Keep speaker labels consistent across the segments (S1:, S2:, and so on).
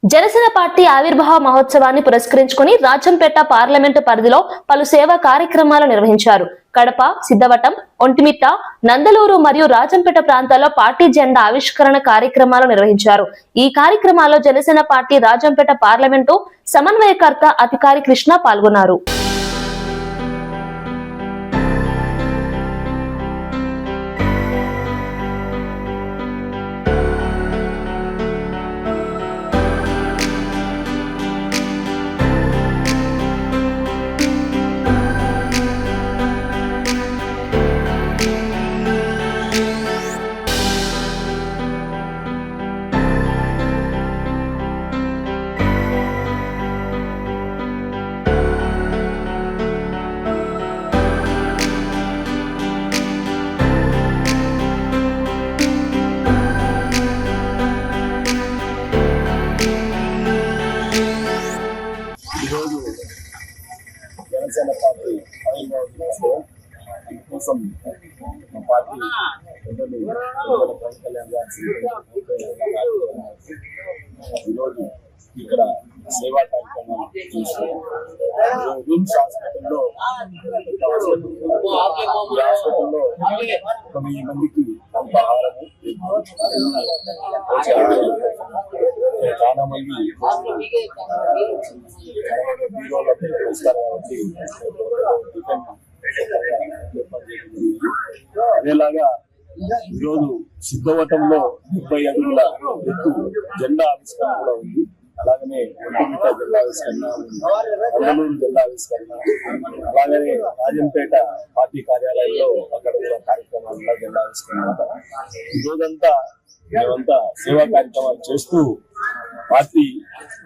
S1: Janasena party ఆవిర్భావ మహోత్సవాన్ని పురస్కరించుకుని రాజంపేట పార్లమెంటు పరిధిలో పలు సేవా కార్యక్రమాలు నిర్వహించారు. కడప, సిద్ధవటం, ఒంటిమిట్ట, నందలూరు మరియు రాజంపేట ప్రాంతాల్లో పార్టీ జెండా ఆవిష్కరణ కార్యక్రమాలు నిర్వహించారు. ఈ కార్యక్రమాల్లో జనసేన పార్టీ రాజంపేట పార్లమెంటు సమన్వయకర్త అధికారి కృష్ణ పాల్గొన్నారు.
S2: జనసేన పార్టీ కోసం మా పార్టీ పవన్ కళ్యాణ్ గారి ఈరోజు ఇక్కడ సేవా కార్యక్రమం చేశారు. విమ్స్ హాస్పిటల్లో 1000 మందికి అల్పాహారము చాలా మంది బీరోలో వస్తారు కాబట్టి అదేలాగా ఈరోజు సిద్ధవటంలో 70 అడుగుల ఎత్తు జెండా ఆవిష్కరణ కూడా ఉంది. అలాగనే ఒంటిమిట్ట జెండా ఆవిష్కరణ, నందలూరు జెండా ఆవిష్కరణ, అలాగనే రాజంపేట పార్టీ కార్యాలయంలో అక్కడ కూడా కార్యక్రమాలు జెండా ఆవిష్కరణ. ఈరోజంతా మేమంతా సేవా కార్యక్రమాలు చేస్తూ పార్టీ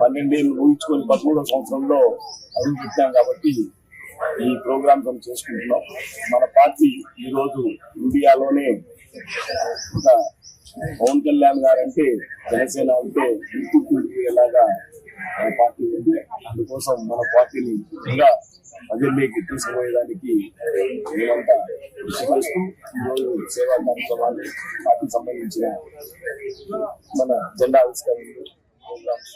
S2: 12 ఏళ్ళు ఊహించుకొని 13వ సంవత్సరంలో అడుగు పెట్టాం కాబట్టి ఈ ప్రోగ్రామ్స్ చేసుకుంటున్నాం. మన పార్టీ ఈరోజు ఇండియాలోనే ఒక పవన్ కళ్యాణ్ గారు అంటే జనసేన అంటే ఎలాగా మన పార్టీ ఉంది. అందుకోసం మన పార్టీని ఇంకా ప్రజల్లోకి తీసుకుపోయేదానికి మేమంతా కృషి చేస్తూ ఈరోజు సేవా కార్యక్రమాలు పార్టీకి సంబంధించిన మన జెండా ఆవిష్కరణ ప్రోగ్రామ్స్